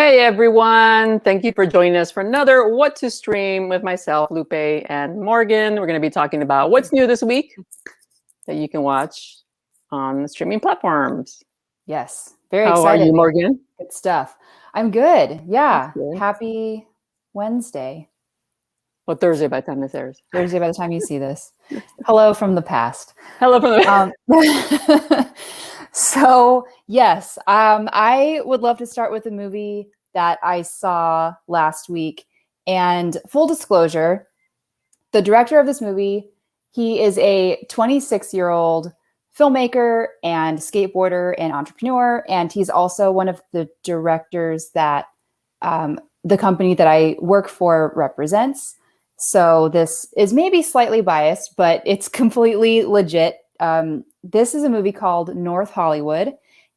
Hey everyone, thank you for joining us for another What to Stream with myself, Lupe, and Morgan. We're going to be talking about what's new this week that you can watch on streaming platforms. Yes, very How excited. are you, Morgan? Good stuff. I'm good. Yeah. Good. Happy Wednesday. Well, Thursday by the time this airs. Thursday by the time you see this. Hello from the past. Hello from the So yes, I would love to start with a movie that I saw last week. And full disclosure, the director of this movie, he is a 26-year-old filmmaker and skateboarder and entrepreneur. And he's also one of the directors that the company that I work for represents. So this is maybe slightly biased, but it's completely legit. This is a movie called North Hollywood,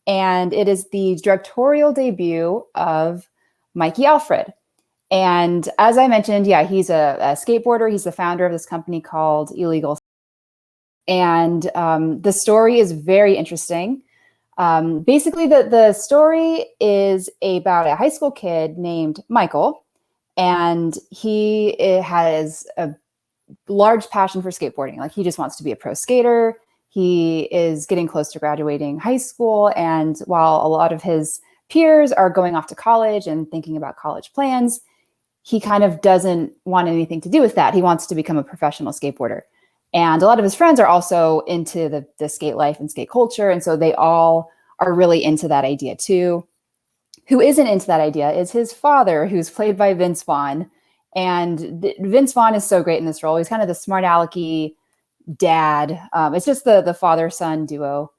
and it is the directorial debut of Mikey Alfred. And as I mentioned, yeah, he's a skateboarder. He's the founder of this company called Illegal. And the story is very interesting. Basically, the story is about a high school kid named Michael, and he has a large passion for skateboarding. Like, he just wants to be a pro skater. He is getting close to graduating high school, and while a lot of his peers are going off to college and thinking about college plans, he kind of doesn't want anything to do with that. He wants to become a professional skateboarder. And a lot of his friends are also into the skate life and skate culture. And so they all are really into that idea too. Who isn't into that idea is his father, who's played by Vince Vaughn. And Vince Vaughn is so great in this role. He's kind of the smart alecky dad. It's just the father-son duo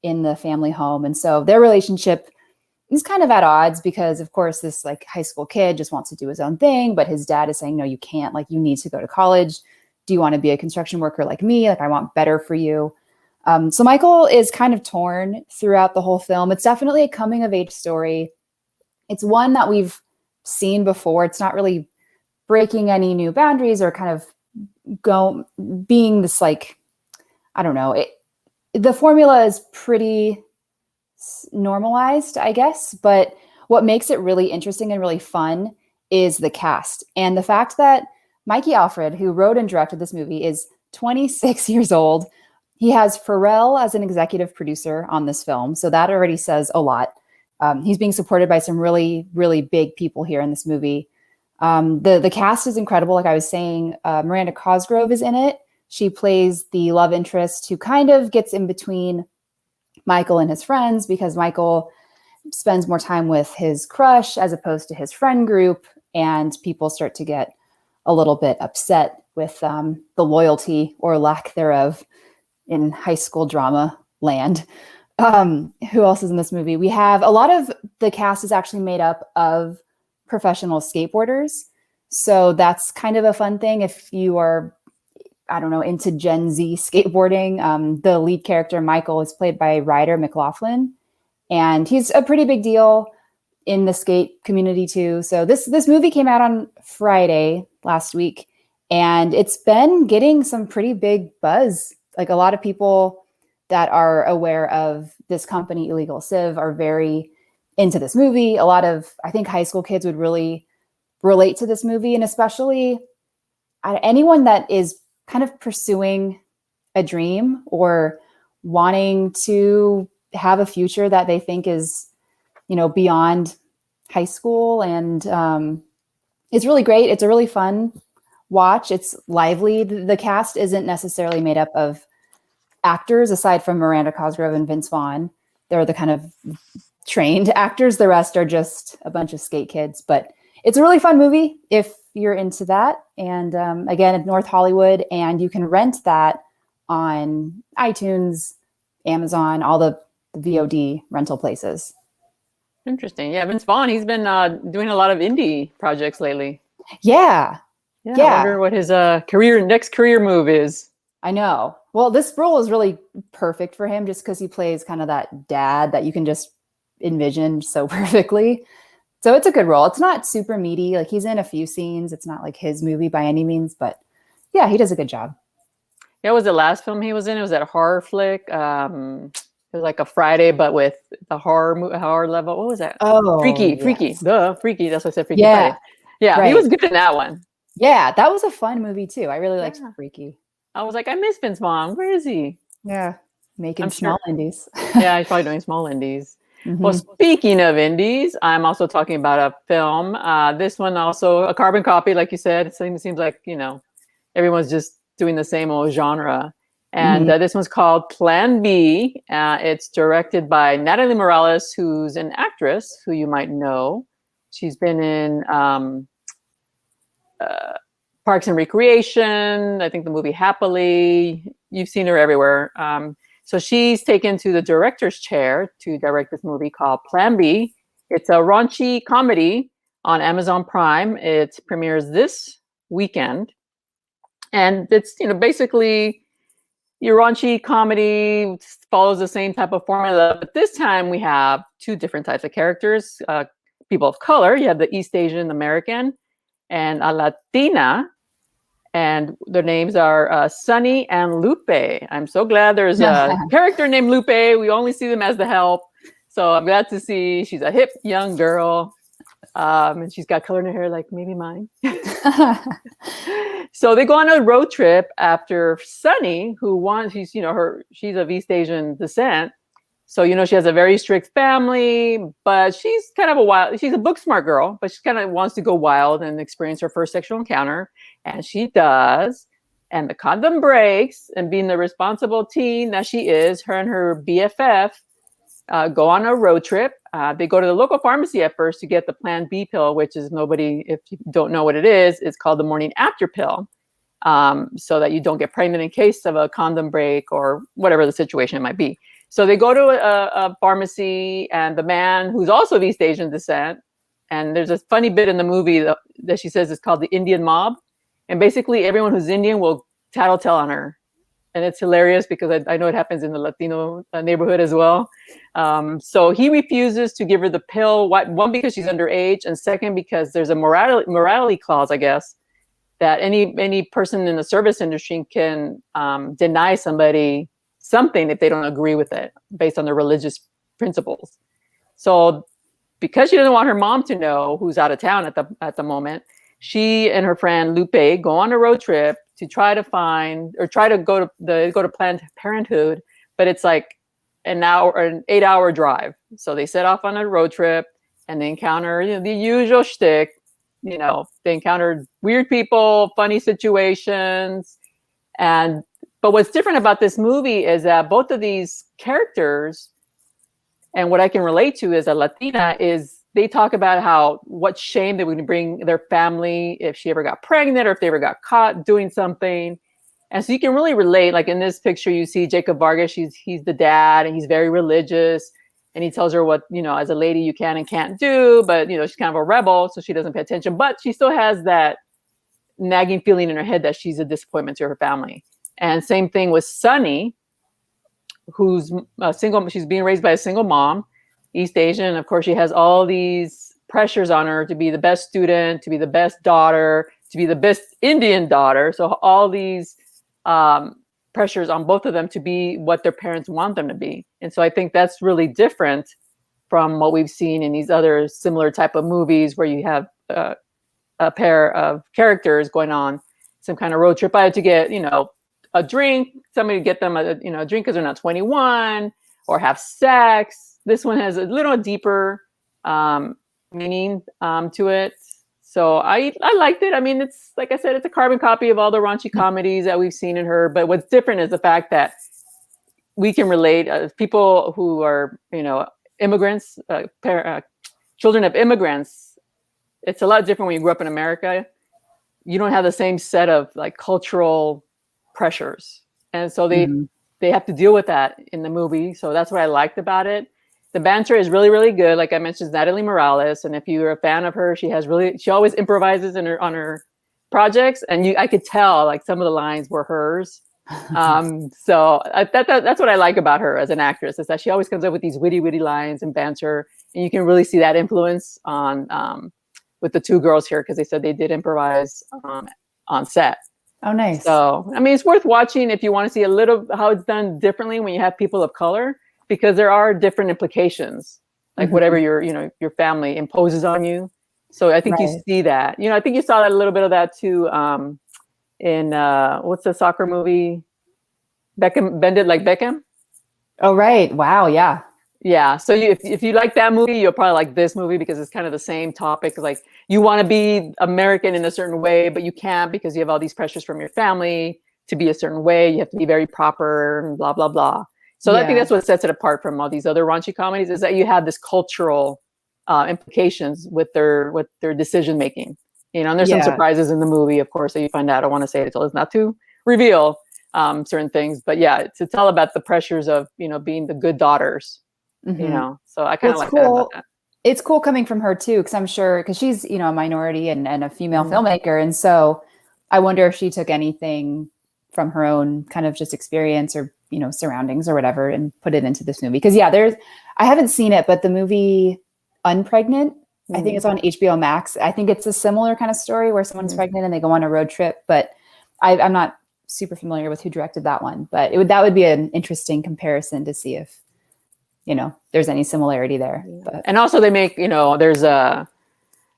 in the family home. And so their relationship is kind of at odds because, of course, this like high school kid just wants to do his own thing. But his dad is saying, no, you can't. Like, you need to go to college. Do you want to be a construction worker like me? Like, I want better for you. So Michael is kind of torn throughout the whole film. It's definitely a coming of age story. It's one that we've seen before. It's not really breaking any new boundaries or kind of being this, like, I don't know. The formula is pretty normalized, I guess. But what makes it really interesting and really fun is the cast. And the fact that Mikey Alfred, who wrote and directed this movie, is 26 years old. He has Pharrell as an executive producer on this film. So that already says a lot. He's being supported by some really, really big people here in this movie. The cast is incredible. Like I was saying, Miranda Cosgrove is in it. She plays the love interest who kind of gets in between Michael and his friends because Michael spends more time with his crush as opposed to his friend group. And people start to get a little bit upset with the loyalty or lack thereof in high school drama land. Who else is in this movie? We have a lot of the cast is actually made up of professional skateboarders. So that's kind of a fun thing if you are, I don't know, into Gen Z skateboarding. The lead character, Michael, is played by Ryder McLaughlin, and he's a pretty big deal in the skate community too. So this movie came out on Friday last week, and it's been getting some pretty big buzz. Like, a lot of people that are aware of this company, Illegal Civ, are very into this movie. A lot of, I think, high school kids would really relate to this movie, and especially anyone that is kind of pursuing a dream or wanting to have a future that they think is, you know, beyond high school. And it's really great. It's a really fun watch. It's lively. The cast isn't necessarily made up of actors aside from Miranda Cosgrove and Vince Vaughn. They're the kind of trained actors. The rest are just a bunch of skate kids. But it's a really fun movie if you're into that. And again, it's North Hollywood, and you can rent that on iTunes, Amazon, all the VOD rental places. Interesting. Yeah, Vince Vaughn, he's been doing a lot of indie projects lately. Yeah. I wonder what his next career move is. I know. Well, this role is really perfect for him just because he plays kind of that dad that you can just envision so perfectly. So it's a good role. It's not super meaty. Like, he's in a few scenes. It's not like his movie by any means, but yeah, he does a good job. Yeah, was the last film he was in? It was that horror flick. It was like a Friday, but with the horror level. What was that? Oh, Freaky. yes. Freaky. That's what I said. Freaky Yeah, Friday. Yeah, he right. was good in that one. Yeah, that was a fun movie too. I really liked Yeah. Freaky. I was like, I miss Vince Vaughn. Where is he? Yeah, making I'm small sure. indies. Yeah, he's probably doing small indies. Well, Mhm. speaking of indies, I'm also talking about a film. This one also a carbon copy, like you said. It seems like, everyone's just doing the same old genre. And Mhm. this one's called Plan B. It's directed by Natalie Morales, who's an actress who you might know. She's been in Parks and Recreation, I think the movie Happily. You've seen her everywhere. So she's taken to the director's chair to direct this movie called Plan B. It's a raunchy comedy on Amazon Prime. It premieres this weekend. And it's, basically your raunchy comedy follows the same type of formula. But this time we have two different types of characters, people of color. You have the East Asian American and a Latina. And their names are Sunny and Lupe. I'm so glad there's a character named Lupe. We only see them as the help. So I'm glad to see she's a hip young girl. And she's got color in her hair like maybe mine. So they go on a road trip after Sunny, she's of East Asian descent. So, she has a very strict family, but she's kind of she's a book smart girl, but she kind of wants to go wild and experience her first sexual encounter. And she does. And the condom breaks, and being the responsible teen that she is, her and her BFF go on a road trip. They go to the local pharmacy at first to get the Plan B pill, which is if you don't know what it is, it's called the morning after pill. So that you don't get pregnant in case of a condom break or whatever the situation might be. So they go to a pharmacy, and the man, who's also of East Asian descent, and there's a funny bit in the movie that she says is called the Indian mob. And basically everyone who's Indian will tattletale on her. And it's hilarious because I know it happens in the Latino neighborhood as well. So he refuses to give her the pill, one, because she's underage, and second, because there's a morality clause, I guess, that any person in the service industry can deny somebody something if they don't agree with it based on their religious principles. So because she doesn't want her mom to know, who's out of town at the moment, she and her friend Lupe go on a road trip to try to go to Planned Parenthood, but it's like an 8-hour drive. So they set off on a road trip and they encounter the usual shtick. They encountered weird people, funny situations, but what's different about this movie is that both of these characters, and what I can relate to as a Latina, is they talk about what shame they would bring their family if she ever got pregnant or if they ever got caught doing something. And so you can really relate. Like in this picture, you see Jacob Vargas. He's the dad, and he's very religious. And he tells her what, as a lady, you can and can't do. But, she's kind of a rebel, so she doesn't pay attention. But she still has that nagging feeling in her head that she's a disappointment to her family. And same thing with Sunny, who's she's being raised by a single mom, East Asian. And of course, she has all these pressures on her to be the best student, to be the best daughter, to be the best Indian daughter. So all these pressures on both of them to be what their parents want them to be. And so I think that's really different from what we've seen in these other similar type of movies where you have a pair of characters going on some kind of road trip. I had to get, a drink, somebody get them a drink because they're not 21, or have sex. This one has a little deeper meaning to it. So I liked it. I mean, it's like I said, it's a carbon copy of all the raunchy comedies that we've seen in her. But what's different is the fact that we can relate people who are, immigrants, children of immigrants. It's a lot different when you grew up in America. You don't have the same set of like cultural pressures. And so they have to deal with that in the movie. So that's what I liked about it. The banter is really, really good. Like I mentioned, Natalie Morales. And if you're a fan of her, she always improvises on her projects. And I could tell like some of the lines were hers. So that's what I like about her as an actress, is that she always comes up with these witty lines and banter. And you can really see that influence on with the two girls here, because they said they did improvise on set. Oh, nice. So, I mean, it's worth watching if you want to see a little how it's done differently when you have people of color. because there are different implications, like whatever your family imposes on you. So I think you see that. I think you saw that a little bit of that too in what's the soccer movie? Beckham, Bend It Like Beckham. Oh, right. Wow. Yeah. Yeah. So if you like that movie, you'll probably like this movie because it's kind of the same topic. Like you want to be American in a certain way, but you can't because you have all these pressures from your family to be a certain way. You have to be very proper and blah, blah, blah. So I think that's what sets it apart from all these other raunchy comedies is that you have this cultural implications with their decision making. And there's some surprises in the movie, of course, that you find out. I don't want to say it until it's not to reveal certain things. But yeah, it's all about the pressures of, being the good daughters. So I kind of like that about that. It's cool coming from her too, because I'm sure, because she's, a minority and a female filmmaker. And so I wonder if she took anything from her own kind of just experience or, surroundings or whatever and put it into this movie. Because I haven't seen it, but the movie Unpregnant, I think it's on HBO Max. I think it's a similar kind of story where someone's pregnant and they go on a road trip, but I'm not super familiar with who directed that one, but that would be an interesting comparison to see if, there's any similarity there. But. And also they make, there's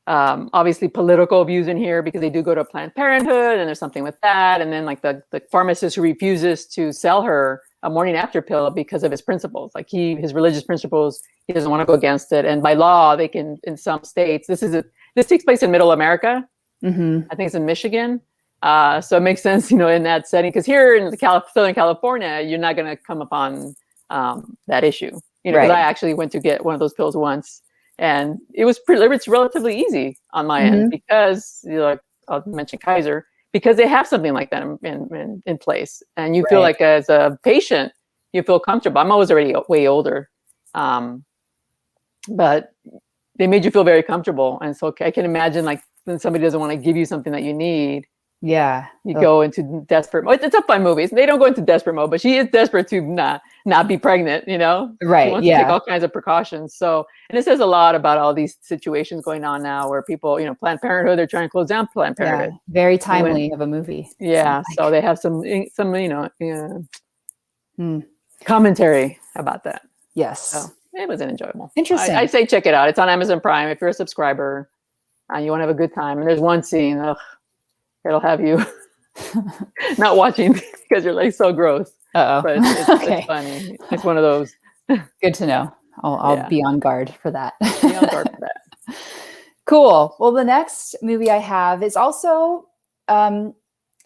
obviously political views in here because they do go to Planned Parenthood and there's something with that. And then like the pharmacist who refuses to sell her a morning after pill because of his principles, like his religious principles, he doesn't want to go against it. And by law, they can, in some states, this takes place in middle America. I think it's in Michigan. So it makes sense, in that setting, because here in Southern California, you're not going to come upon that issue. Because I actually went to get one of those pills once, and it's relatively easy on my end because I'll mention Kaiser, because they have something like that in place, and you feel like as a patient, you feel comfortable. I'm already way older, but they made you feel very comfortable, and so I can imagine like when somebody doesn't want to give you something that you need. Yeah. You go into desperate mode. It's a fun movie. They don't go into desperate mode, but she is desperate to not be pregnant, Right. She wants to take all kinds of precautions. So, and it says a lot about all these situations going on now where people, Planned Parenthood, they're trying to close down Planned Parenthood. Yeah. Very timely of a movie. Yeah. So they have some commentary about that. Yes. So it was enjoyable. Interesting. I say check it out. It's on Amazon Prime. If you're a subscriber and you want to have a good time. And there's one scene, it'll have you not watching because you're like so gross. But it's funny. It's one of those. Good to know. I'll be on guard for that. Be on guard for that. Cool. Well, the next movie I have is also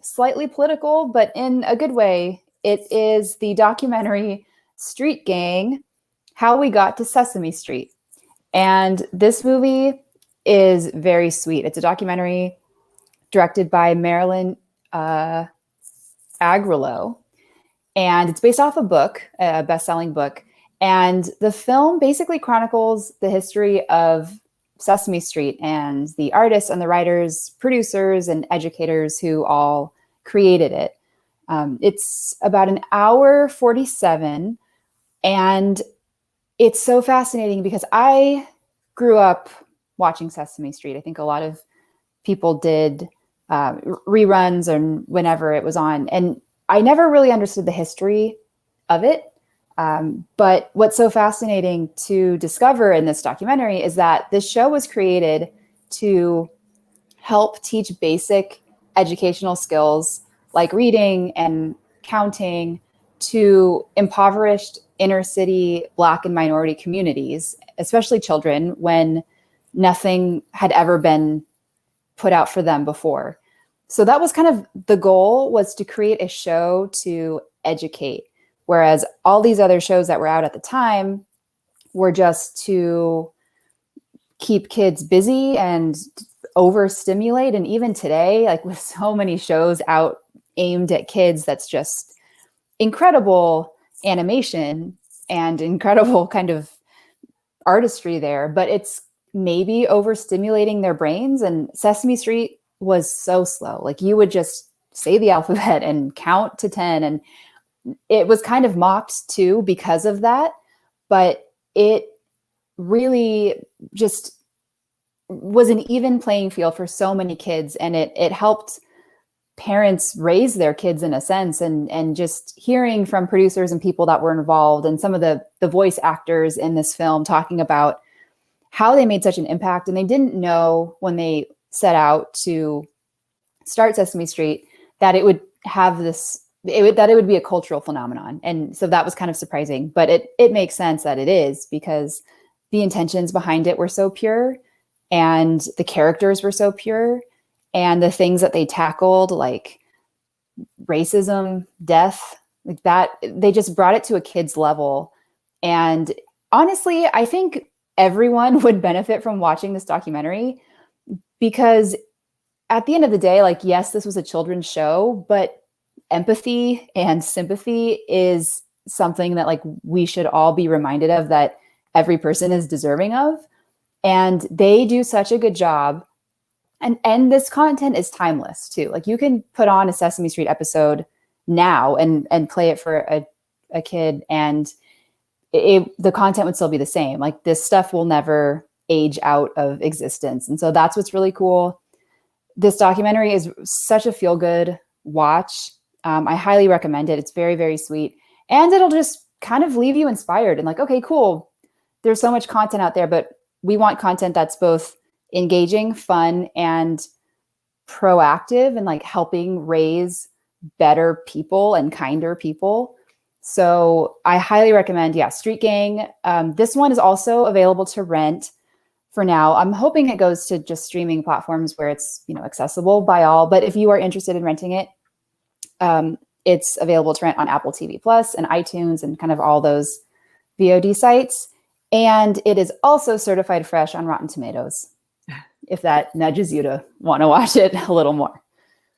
slightly political, but in a good way. It is the documentary Street Gang, How We Got to Sesame Street. And this movie is very sweet. It's a documentary directed by Marilyn Agrillo. And it's based off a book, a best-selling book. And the film basically chronicles the history of Sesame Street and the artists and the writers, producers, and educators who all created it. It's about an hour 47. And it's so fascinating because I grew up watching Sesame Street. I think a lot of people did reruns and whenever it was on. And I never really understood the history of it. But what's so fascinating to discover in this documentary is that this show was created to help teach basic educational skills like reading and counting to impoverished inner city Black and minority communities, especially children, when nothing had ever been put out for them before. So that was kind of the goal, was to create a show to educate. Whereas all these other shows that were out at the time were just to keep kids busy and overstimulate. And even today, like with so many shows out aimed at kids, that's just incredible animation and incredible kind of artistry there, but it's maybe overstimulating their brains. And Sesame Street was so slow. Like you would just say the alphabet and count to 10, and it was kind of mocked too because of that, but it really just was an even playing field for so many kids. And it helped parents raise their kids in a sense, and just hearing from producers and people that were involved and some of the voice actors in this film talking about how they made such an impact. And they didn't know when they set out to start Sesame Street that it would have that it would be a cultural phenomenon. And so that was kind of surprising, but it makes sense that it is, because the intentions behind it were so pure and the characters were so pure, and the things that they tackled, like racism, death, like that, they just brought it to a kid's level. And honestly, I think everyone would benefit from watching this documentary, because at the end of the day, like, yes, this was a children's show, but empathy and sympathy is something that, like, we should all be reminded of, that every person is deserving of. And they do such a good job. And this content is timeless too. Like, you can put on a Sesame Street episode now and play it for a kid, and the content would still be the same. Like, this stuff will never age out of existence. And so that's what's really cool. This documentary is such a feel-good watch. I highly recommend it. It's very, very sweet. And it'll just kind of leave you inspired and like, okay, cool. There's so much content out there, but we want content that's both engaging, fun, and proactive, and like helping raise better people and kinder people. So I highly recommend, Street Gang. This one is also available to rent for now. I'm hoping it goes to just streaming platforms where it's, accessible by all. But if you are interested in renting it, it's available to rent on Apple TV Plus and iTunes and kind of all those VOD sites. And it is also certified fresh on Rotten Tomatoes, if that nudges you to want to watch it a little more.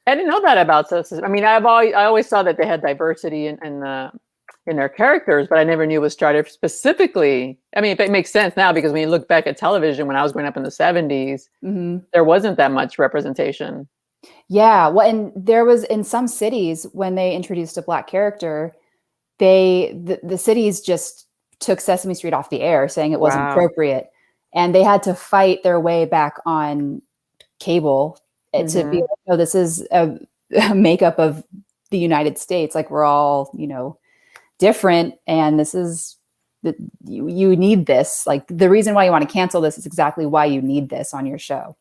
I didn't know that about Sesame. I mean, I always saw that they had diversity in their characters, but I never knew it was started specifically. I mean, it makes sense now, because when you look back at television, when I was growing up in the 70s, there wasn't that much representation. Yeah. Well, and there was, in some cities, when they introduced a Black character, the cities just took Sesame Street off the air, saying it wasn't appropriate. And they had to fight their way back on cable to be like, no, this is a makeup of the United States. Like, we're all, different. And this is, you need this. Like, the reason why you want to cancel this is exactly why you need this on your show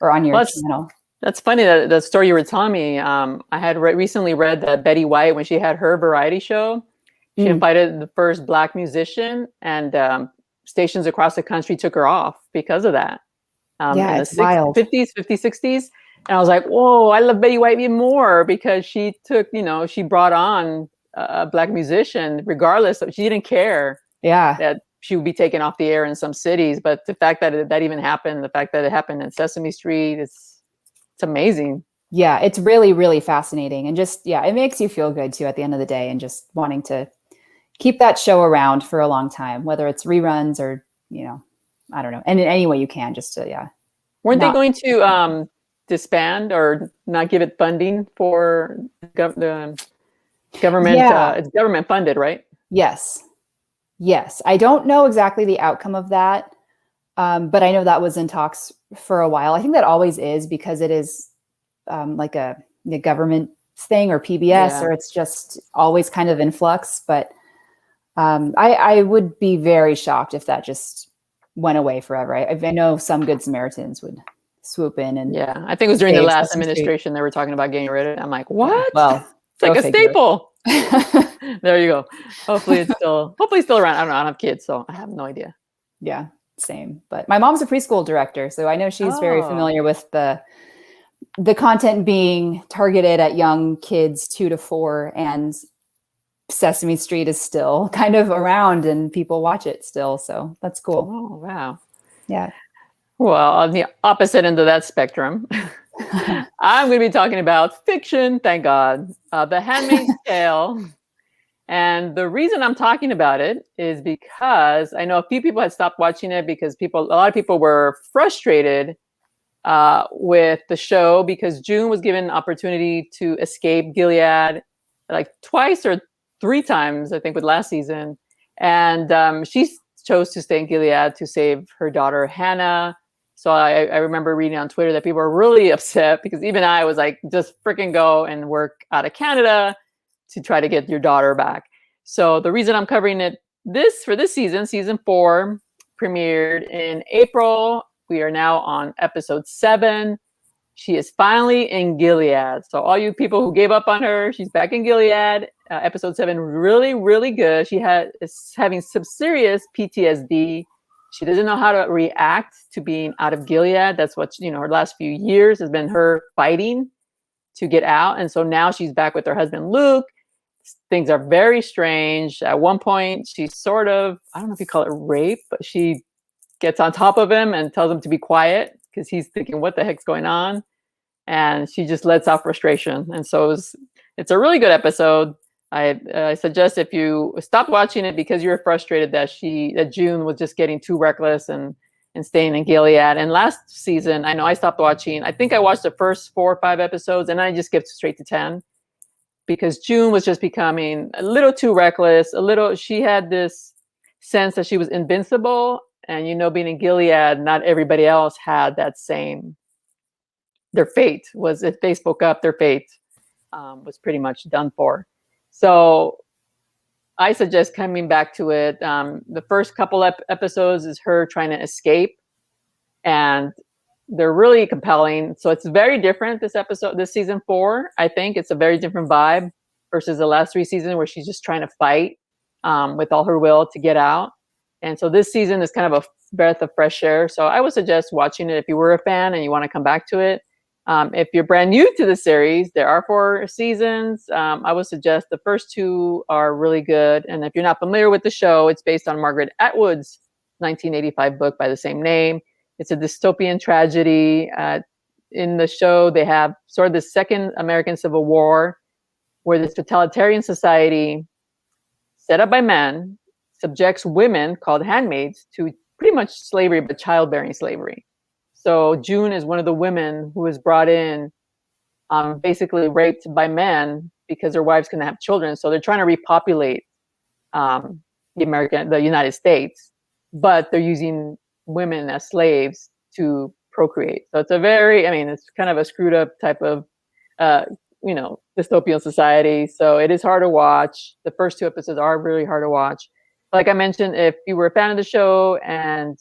or on your channel. That's funny, that the story you were telling me. I had recently read that Betty White, when she had her variety show, she invited the first Black musician, and stations across the country took her off because of that. In the it's wild. 50s, 60s. And I was like, whoa, I love Betty White even more, because she took, she brought on a Black musician, regardless of, she didn't care that she would be taken off the air in some cities. But the fact that that even happened, the fact that it happened in Sesame Street, it's amazing. Yeah, it's really, really fascinating. And just, it makes you feel good too at the end of the day, and just wanting to keep that show around for a long time, whether it's reruns or, I don't know. And in any way you can, just to, Weren't they going to disband or not give it funding for the government? It's government funded, right? Yes. I don't know exactly the outcome of that. But I know that was in talks for a while. I think that always is, because it is like a government thing, or PBS, or it's just always kind of in flux. But I would be very shocked if that just went away forever. I know some Good Samaritans would swoop in. And I think it was during the last administration they were talking about getting rid of it. I'm like, what? Well, it's like a staple. There you go. Hopefully it's still around. I don't know. I don't have kids, so I have no idea. Yeah, same. But my mom's a preschool director, so I know she's very familiar with the content being targeted at young kids 2 to 4, and Sesame Street is still kind of around and people watch it still. So that's cool. Oh, wow. Yeah. Well, on the opposite end of that spectrum, I'm going to be talking about fiction, thank God, The Handmaid's Tale. And the reason I'm talking about it is because I know a few people had stopped watching it because a lot of people were frustrated with the show, because June was given an opportunity to escape Gilead like twice or 3 times, I think, with last season. And she chose to stay in Gilead to save her daughter, Hannah. So I remember reading on Twitter that people were really upset because even I was like, just freaking go and work out of Canada to try to get your daughter back. So the reason I'm covering it for this season 4, premiered in April. We are now on episode 7. She is finally in Gilead. So all you people who gave up on her, she's back in Gilead. Episode 7, really, really good. She is having some serious PTSD. She doesn't know how to react to being out of Gilead. That's what, her last few years has been her fighting to get out. And so now she's back with her husband, Luke. Things are very strange. At one point, she's sort of, I don't know if you call it rape, but she gets on top of him and tells him to be quiet because he's thinking, what the heck's going on? And she just lets out frustration. And so it's a really good episode. I suggest if you stopped watching it because you were frustrated that June was just getting too reckless and staying in Gilead. And last season, I know I stopped watching. I think I watched the first 4 or 5 episodes and I just skipped straight to 10 because June was just becoming a little too reckless. She had this sense that she was invincible. And, being in Gilead, not everybody else had that same. Their fate was, if they spoke up, their fate was pretty much done for. So I suggest coming back to it. The first couple episodes is her trying to escape, and they're really compelling. So it's very different this season 4. I think it's a very different vibe versus the last 3 seasons where she's just trying to fight with all her will to get out. And so this season is kind of a breath of fresh air. So I would suggest watching it if you were a fan and you want to come back to it. If you're brand new to the series, there are 4 seasons. I would suggest the first 2 are really good. And if you're not familiar with the show, it's based on Margaret Atwood's 1985 book by the same name. It's a dystopian tragedy. In the show, they have sort of the second American Civil War, where this totalitarian society set up by men subjects women called handmaids to pretty much slavery, but childbearing slavery. So June is one of the women who is brought in, basically raped by men because their wives couldn't have children. So they're trying to repopulate the United States, but they're using women as slaves to procreate. So it's it's kind of a screwed up type of, dystopian society. So it is hard to watch. The first 2 episodes are really hard to watch. Like I mentioned, if you were a fan of the show and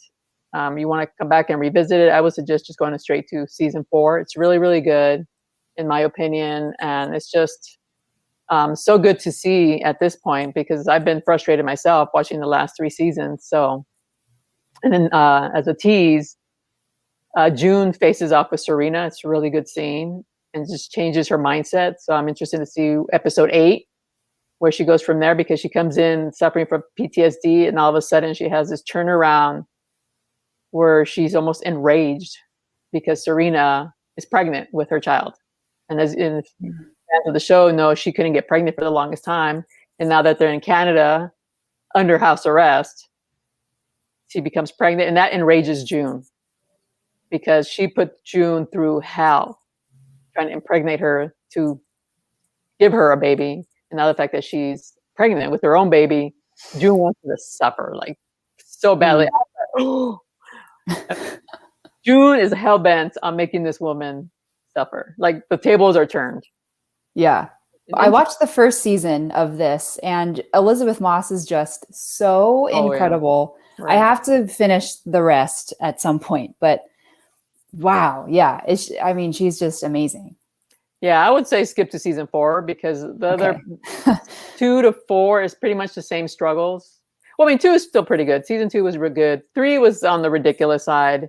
you want to come back and revisit it, I would suggest just going straight to season 4. It's really, really good, in my opinion. And it's just so good to see at this point because I've been frustrated myself watching the last 3 seasons. So, and then as a tease, June faces off with Serena. It's a really good scene and just changes her mindset. So I'm interested to see episode 8, where she goes from there because she comes in suffering from PTSD and all of a sudden she has this turnaround where she's almost enraged because Serena is pregnant with her child. And as in the show, no, she couldn't get pregnant for the longest time. And now that they're in Canada under house arrest, she becomes pregnant, and that enrages June because she put June through hell trying to impregnate her to give her a baby. And now the fact that she's pregnant with her own baby, June wants her to suffer like so badly. June is hell-bent on making this woman suffer. Like the tables are turned. Yeah. I watched the first season of this, and Elizabeth Moss is just so incredible. Yeah. Right. I have to finish the rest at some point, but wow. Yeah. She's just amazing. Yeah, I would say skip to season 4 because the other 2 to 4 is pretty much the same struggles. Well, 2 is still pretty good. Season 2 was real good. 3 was on the ridiculous side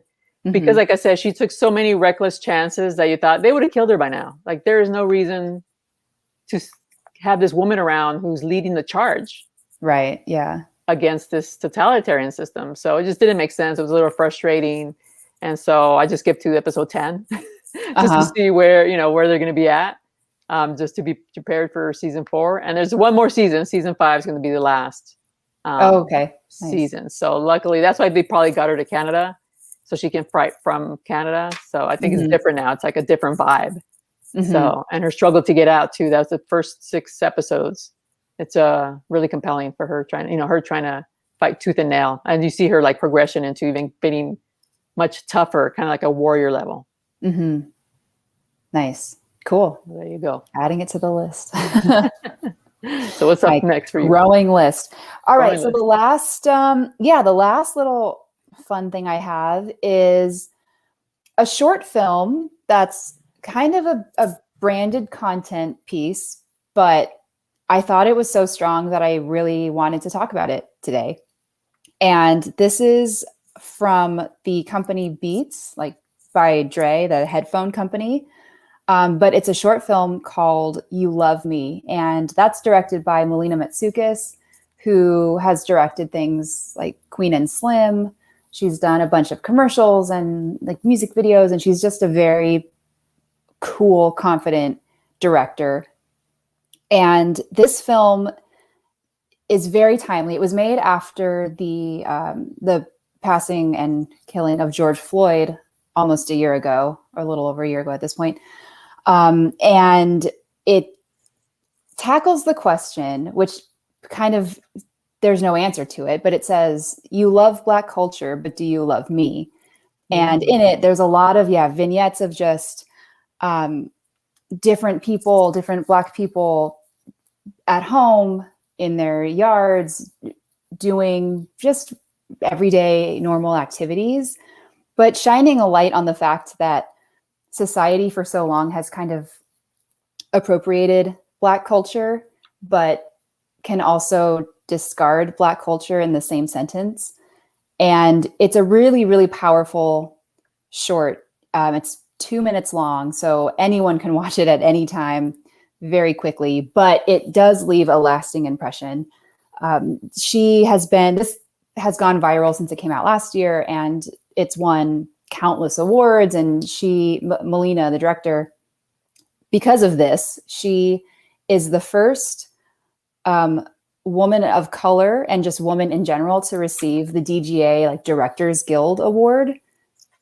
because, like I said, she took so many reckless chances that you thought they would have killed her by now. Like there is no reason to have this woman around who's leading the charge. Right. Yeah. Against this totalitarian system. So it just didn't make sense. It was a little frustrating. And so I just skipped to episode 10 just to see where they're going to be at, just to be prepared for season 4. And there's one more season. Season 5 is going to be the last season. Nice. So luckily, that's why they probably got her to Canada so she can fight from Canada. So I think it's different now. It's like a different vibe. So, and her struggle to get out too. That's the first 6 episodes. It's really compelling for her trying to fight tooth and nail. And you see her like progression into even getting much tougher, kind of like a warrior level. Mm-hmm. Nice. Cool. There you go. Adding it to the list. So what's up next for you? Growing list. All right. So list. the last little fun thing I have is a short film that's kind of a branded content piece, but I thought it was so strong that I really wanted to talk about it today. And this is from the company Beats, like by Dre, the headphone company. But it's a short film called You Love Me. And that's directed by Melina Matsoukas, who has directed things like Queen and Slim. She's done a bunch of commercials and like music videos. And she's just a very cool, confident director. And this film is very timely. It was made after the passing and killing of George Floyd almost a year ago, or a little over a year ago at this point. And it tackles the question, which kind of, there's no answer to it, but it says, you love Black culture, but do you love me? And in it, there's a lot of, vignettes of just different people, different Black people at home in their yards doing just everyday normal activities, but shining a light on the fact that society for so long has kind of appropriated Black culture, but can also discard Black culture in the same sentence. And it's a really, really powerful short. It's 2 minutes long, so anyone can watch it at any time very quickly, but it does leave a lasting impression. This has gone viral since it came out last year, and it's won countless awards. And Melina, the director, because of this, she is the first woman of color and just woman in general to receive the DGA, like Directors Guild Award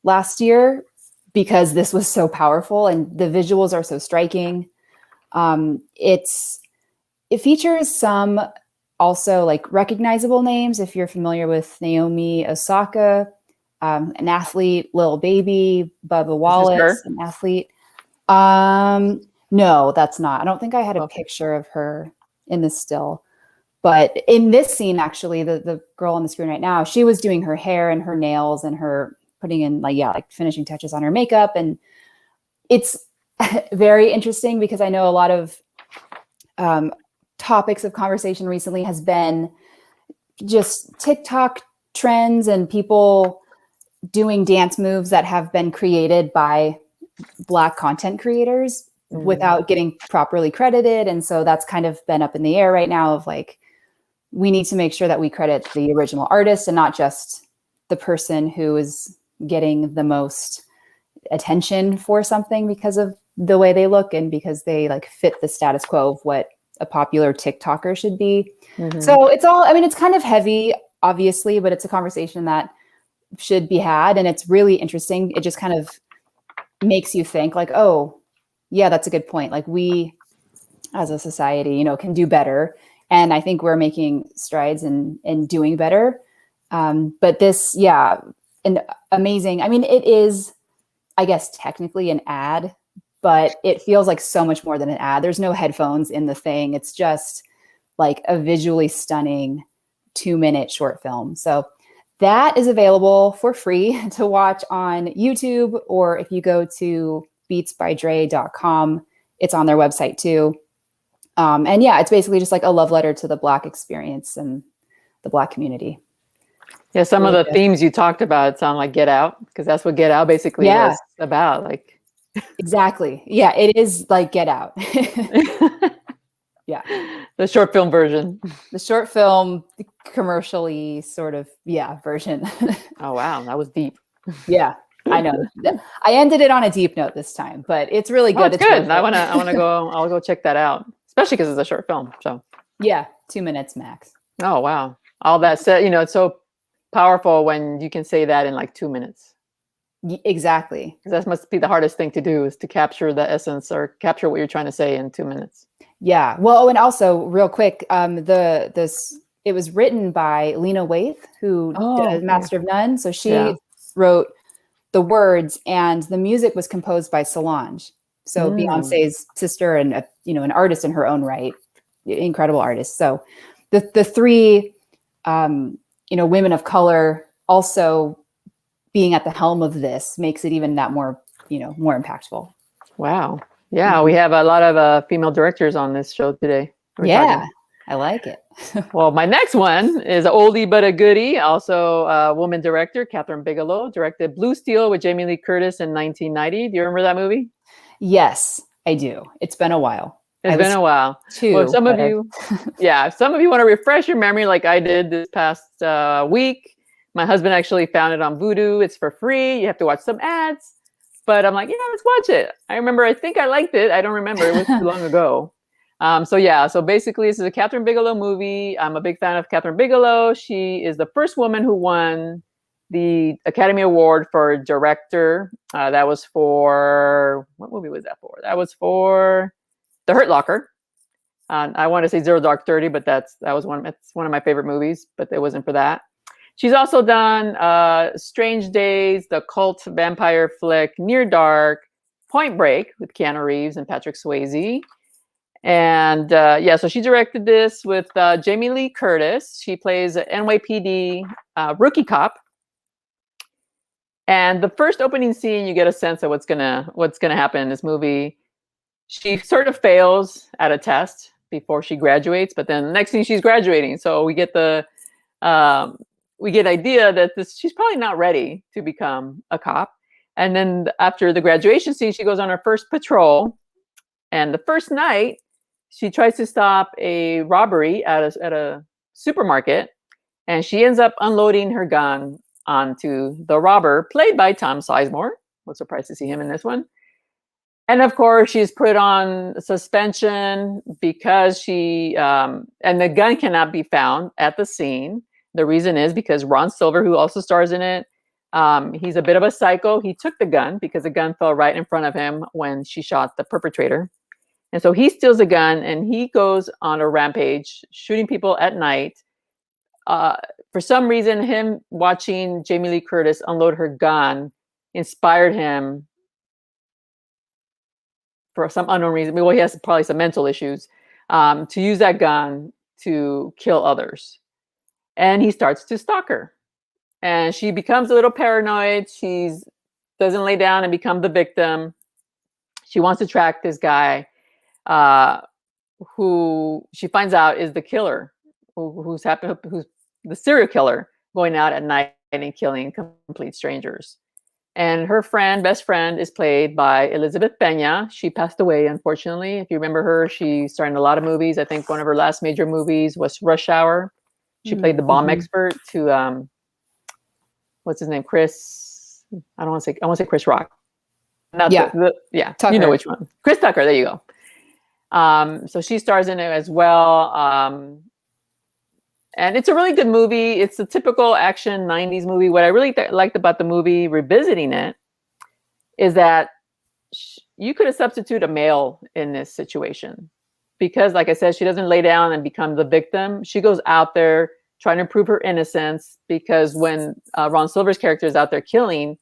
last year, because this was so powerful and the visuals are so striking. It features some also like recognizable names. If you're familiar with Naomi Osaka, an athlete, Lil Baby, Bubba Wallace, an athlete. No, that's not. I don't think I had a picture of her in the still. But in this scene, actually, the girl on the screen right now, she was doing her hair and her nails and her putting in like finishing touches on her makeup. And it's very interesting because I know a lot of topics of conversation recently has been just TikTok trends and people doing dance moves that have been created by Black content creators without getting properly credited. And so that's kind of been up in the air right now of like, we need to make sure that we credit the original artist and not just the person who is getting the most attention for something because of the way they look and because they like fit the status quo of what a popular TikToker should be. So it's kind of heavy, obviously, but it's a conversation that should be had. And it's really interesting. It just kind of makes you think like, oh yeah, that's a good point. Like we as a society, can do better. And I think we're making strides in doing better. But this, an amazing, it is, I guess, technically an ad, but it feels like so much more than an ad. There's no headphones in the thing. It's just like a visually stunning 2-minute short film. So that is available for free to watch on YouTube, or if you go to beatsbydre.com, it's on their website too. It's basically just like a love letter to the Black experience and the Black community. Yeah, some of the themes you talked about sound like Get Out, because that's what Get Out basically was about. Like, exactly. Yeah, it is like Get Out. Yeah. The short film version. The short film, commercially sort of, version. Oh, wow. That was deep. Yeah, I know. I ended it on a deep note this time, but it's really good. Oh, it's good. I want to go, I'll go check that out, especially because it's a short film. So yeah, 2 minutes max. Oh, wow. All that said, it's so powerful when you can say that in like 2 minutes. Exactly. That must be the hardest thing to do, is to capture the essence or capture what you're trying to say in 2 minutes. Yeah. Well, and also real quick, it was written by Lena Waithe, who did Master of None. So she wrote the words, and the music was composed by Solange. So Beyonce's sister and an artist in her own right, incredible artist. So the three women of color also being at the helm of this makes it even that more impactful. Wow. Yeah, we have a lot of female directors on this show today. Yeah, I like it. Well, my next one is an oldie but a goodie. Also, a woman director, Catherine Bigelow, directed Blue Steel with Jamie Lee Curtis in 1990. Do you remember that movie? Yes, I do. It's been a while. It's been a while. Well, some of you want to refresh your memory like I did this past week. My husband actually found it on Vudu. It's for free. You have to watch some ads. But I'm like, yeah, let's watch it. I think I liked it. I don't remember. It was too long ago. So basically this is a Catherine Bigelow movie. I'm a big fan of Catherine Bigelow. She is the first woman who won the Academy Award for director. That was for, what movie was that for? That was for The Hurt Locker. I want to say Zero Dark 30, but that's one of my favorite movies, but it wasn't for that. She's also done Strange Days, the cult vampire flick Near Dark, Point Break with Keanu Reeves and Patrick Swayze. And so she directed this with Jamie Lee Curtis. She plays an NYPD rookie cop. And the first opening scene, you get a sense of what's gonna happen in this movie. She sort of fails at a test before she graduates, but then the next thing she's graduating. So we get idea that she's probably not ready to become a cop. And then after the graduation scene, she goes on her first patrol. And the first night, she tries to stop a robbery at a supermarket. And she ends up unloading her gun onto the robber, played by Tom Sizemore. Was surprised to see him in this one. And of course, she's put on suspension because and the gun cannot be found at the scene. The reason is because Ron Silver, who also stars in it, he's a bit of a psycho. He took the gun because the gun fell right in front of him when she shot the perpetrator. And so he steals the gun and he goes on a rampage, shooting people at night. For some reason, him watching Jamie Lee Curtis unload her gun inspired him for some unknown reason. Well, he has probably some mental issues to use that gun to kill others. And he starts to stalk her. And she becomes a little paranoid. She doesn't lay down and become the victim. She wants to track this guy who she finds out is the killer, who's the serial killer going out at night and killing complete strangers. And her best friend, is played by Elizabeth Pena. She passed away, unfortunately. If you remember her, she starred in a lot of movies. I think one of her last major movies was Rush Hour. She played the bomb expert to what's his name? Chris. I want to say Chris Rock. Tucker. You know which one. Chris Tucker. There you go. So she stars in it as well. And it's a really good movie. It's a typical action 90s movie. What I really liked about the movie, revisiting it, is that you could have substituted a male in this situation. Because, like I said, she doesn't lay down and become the victim. She goes out there trying to prove her innocence, because when Ron Silver's character is out there killing,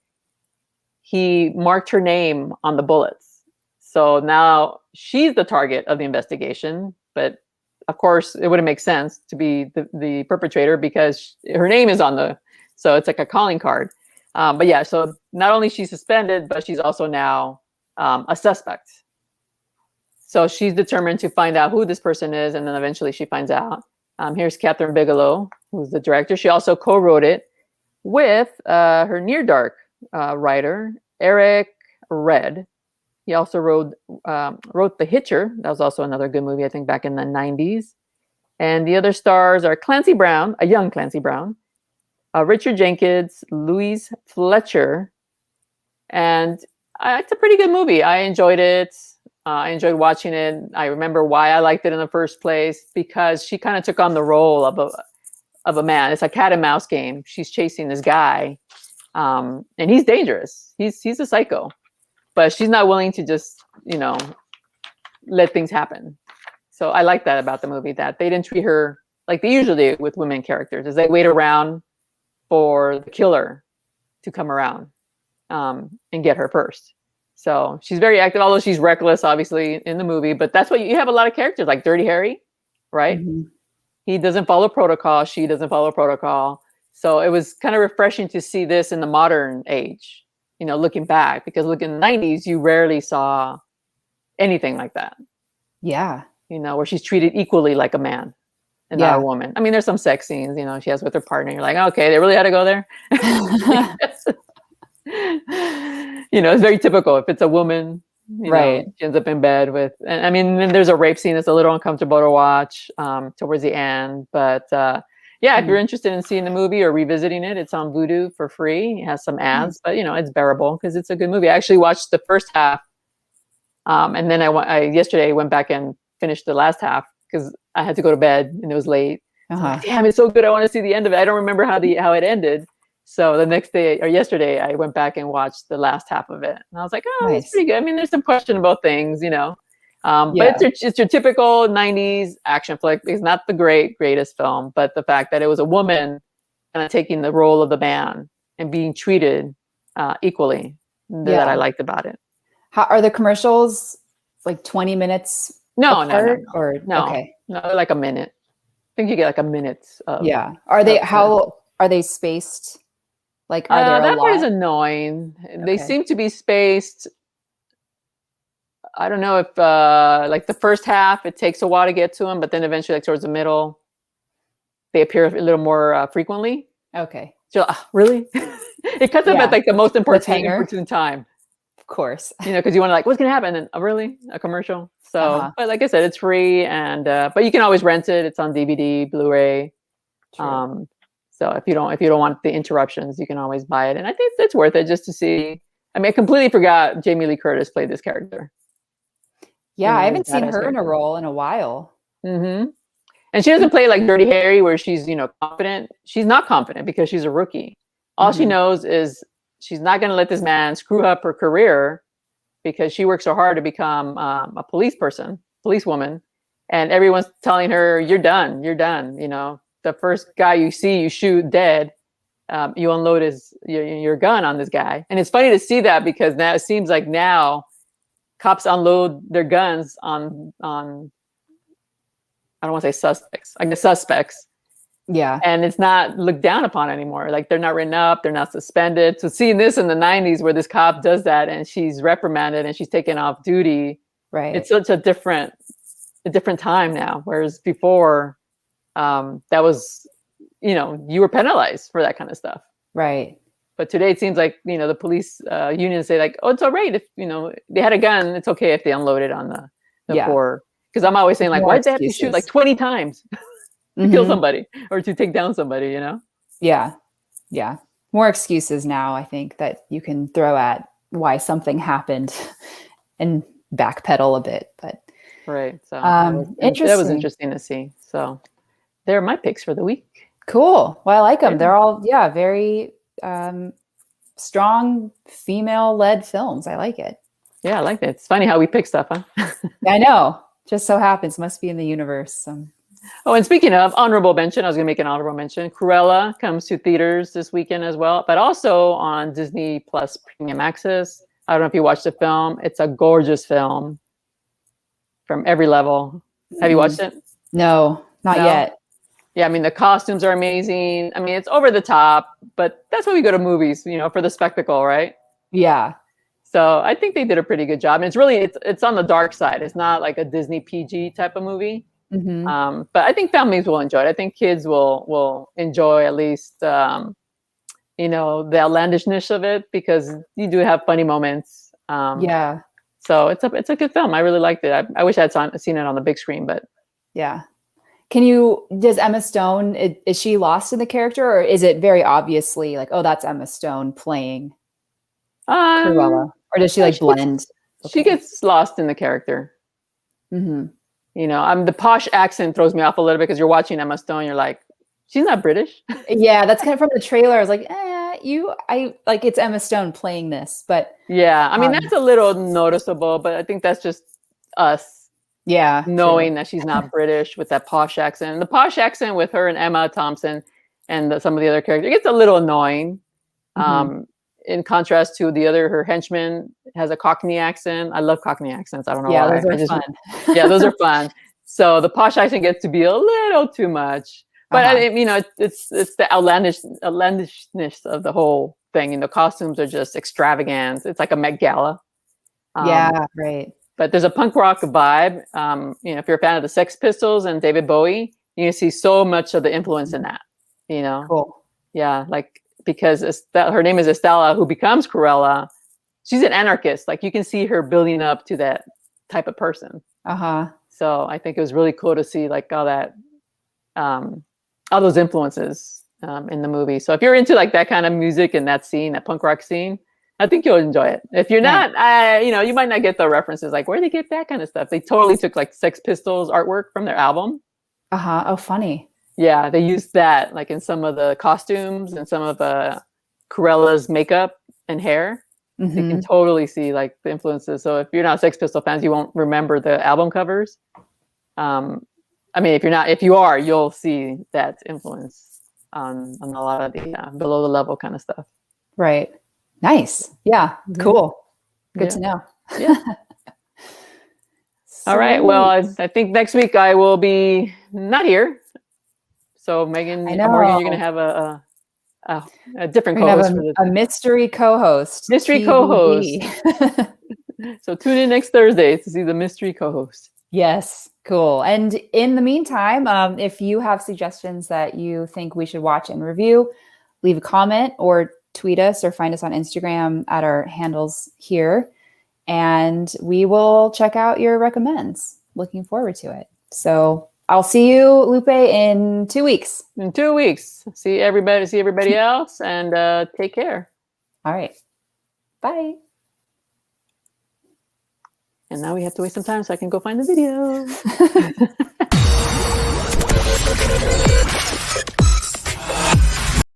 he marked her name on the bullets. So now she's the target of the investigation. But of course, it wouldn't make sense to be the perpetrator because her name is on so it's like a calling card. But yeah, so not only is she suspended, but she's also now a suspect. So she's determined to find out who this person is, and then eventually she finds out. Here's Catherine Bigelow, who's the director. She also co-wrote it with her Near Dark writer, Eric Red. He also wrote The Hitcher. That was also another good movie, I think, back in the 90s. And the other stars are Clancy Brown, a young Clancy Brown, Richard Jenkins, Louise Fletcher. And it's a pretty good movie. I enjoyed it. I enjoyed watching it. I remember why I liked it in the first place, because she kind of took on the role of a man. It's a cat and mouse game. She's chasing this guy, and he's dangerous. He's a psycho, but she's not willing to just, let things happen. So I like that about the movie, that they didn't treat her like they usually do with women characters, is they wait around for the killer to come around. and get her first. So she's very active, although she's reckless, obviously, in the movie. But that's what you have a lot of characters like Dirty Harry, right? Mhm. He doesn't follow protocol. She doesn't follow protocol. So it was kind of refreshing to see this in the modern age, looking back, because look, in the 90s, you rarely saw anything like that, Yeah. where she's treated equally like a man and not a woman. I mean, there's some sex scenes, she has with her partner. You're like, okay, they really had to go there. It's very typical. If it's a woman, Right. she ends up in bed with, and I mean, then there's a rape scene that's a little uncomfortable to watch towards the end. But if you're interested in seeing the movie or revisiting it, it's on Vudu for free. It has some ads, but it's bearable because it's a good movie. I actually watched the first half, and then yesterday went back and finished the last half because I had to go to bed and it was late. So I'm like, damn, it's so good. I want to see the end of it. I don't remember how it ended. So the next day or yesterday, I went back and watched the last half of it, and I was like, "Oh, nice. That's pretty good." I mean, there's some questionable things, but it's your typical '90s action flick. It's not the greatest film, but the fact that it was a woman kind of taking the role of the man and being treated equally, that I liked about it. How are the commercials? Like 20 minutes? No, or no, okay, no, like a minute. I think you get like a minute. Are they how are they spaced? Like, are there that part is annoying. Okay. They seem to be spaced. I don't know if like the first half, it takes a while to get to them, but then eventually, like towards the middle, they appear a little more frequently. Okay. So really, it cuts up at like the most important time. Of course. Because you want to like, what's gonna happen? And really, a commercial. So, but like I said, it's free, and but you can always rent it. It's on DVD, Blu-ray. True. So if you don't want the interruptions, you can always buy it. And I think it's worth it just to see. I mean, I completely forgot Jamie Lee Curtis played this character. Yeah, I haven't seen her in a role in a while. Mm-hmm. And she doesn't play like Dirty Harry where she's, confident. She's not confident because she's a rookie. All she knows is she's not going to let this man screw up her career because she worked so hard to become a policewoman. And everyone's telling her, you're done. The first guy you see, you shoot dead. You unload your gun on this guy. And it's funny to see that because now it seems like now cops unload their guns on I don't want to say suspects, like the suspects. Yeah. And it's not looked down upon anymore. Like they're not written up, they're not suspended. So seeing this in the 90s where this cop does that and she's reprimanded and she's taken off duty. Right. It's such a different time now. Whereas before, that was, you were penalized for that kind of stuff. Right. But today it seems like, the police unions say like, oh, it's all right if, they had a gun, it's okay if they unload it on the poor. Because I'm always saying like, why did they have to shoot like 20 times to kill somebody or to take down somebody, Yeah. Yeah. More excuses now, I think, that you can throw at why something happened and backpedal a bit. But right. So interesting. That was interesting to see. So they're my picks for the week. Cool. Well, I like them. They're all, very strong female-led films. I like it. Yeah, I like it. It's funny how we pick stuff, huh? I know. Just so happens. Must be in the universe. Oh, and speaking of honorable mention, I was going to make an honorable mention. Cruella comes to theaters this weekend as well, but also on Disney Plus Premium Access. I don't know if you watched the film. It's a gorgeous film from every level. Have you watched it? No, not yet. Yeah, I mean, the costumes are amazing. I mean, it's over the top, but that's why we go to movies, for the spectacle, right? Yeah. So I think they did a pretty good job. And it's really, it's on the dark side. It's not like a Disney PG type of movie. Mm-hmm. But I think families will enjoy it. I think kids will enjoy at least, the outlandishness of it because you do have funny moments. Yeah. So it's a good film. I really liked it. I wish I had seen it on the big screen, but. Yeah. Does Emma Stone, is she lost in the character or is it very obviously like, oh, that's Emma Stone playing Cruella? Or does she blend? She gets lost in the character. Mm-hmm. The posh accent throws me off a little bit because you're watching Emma Stone. You're like, she's not British. Yeah, that's kind of from the trailer. I was like, it's Emma Stone playing this, but. Yeah, I mean, that's a little noticeable, but I think that's just us. Yeah. Knowing that she's not British with that posh accent. And the posh accent with her and Emma Thompson and some of the other characters, it gets a little annoying. in contrast to her henchman has a Cockney accent. I love Cockney accents. I don't know why. Those are fun. Yeah, those are fun. So the posh accent gets to be a little too much. But it's the outlandishness of the whole thing. The costumes are just extravagant. It's like a Met Gala. Right. But there's a punk rock vibe. If you're a fan of the Sex Pistols and David Bowie, you see so much of the influence in that. Cool. Yeah, like because her name is Estella, who becomes Cruella. She's an anarchist. Like you can see her building up to that type of person. So I think it was really cool to see like all that. All those influences in the movie. So if you're into like that kind of music and that scene, that punk rock scene, I think you'll enjoy it. If you're not, you might not get the references. Like where they get that kind of stuff? They totally took like Sex Pistols artwork from their album. Oh, funny. Yeah, they used that like in some of the costumes and some of Cruella's makeup and hair. You can totally see like the influences. So if you're not Sex Pistol fans, you won't remember the album covers. If you are, you'll see that influence on a lot of the below the level kind of stuff. Right. Nice. Yeah. Cool. Good to know. Yeah. All right. Well, I think next week I will be not here. So Megan and Morgan, you're going to have a different co-host. A mystery co-host. Mystery co-host. So tune in next Thursday to see the mystery co-host. Yes. Cool. And in the meantime, if you have suggestions that you think we should watch and review, leave a comment or tweet us or find us on Instagram at our handles here. And we will check out your recommends. Looking forward to it. So I'll see you, Lupe, in 2 weeks. In 2 weeks. See everybody else and take care. All right. Bye. And now we have to wait some time so I can go find the video.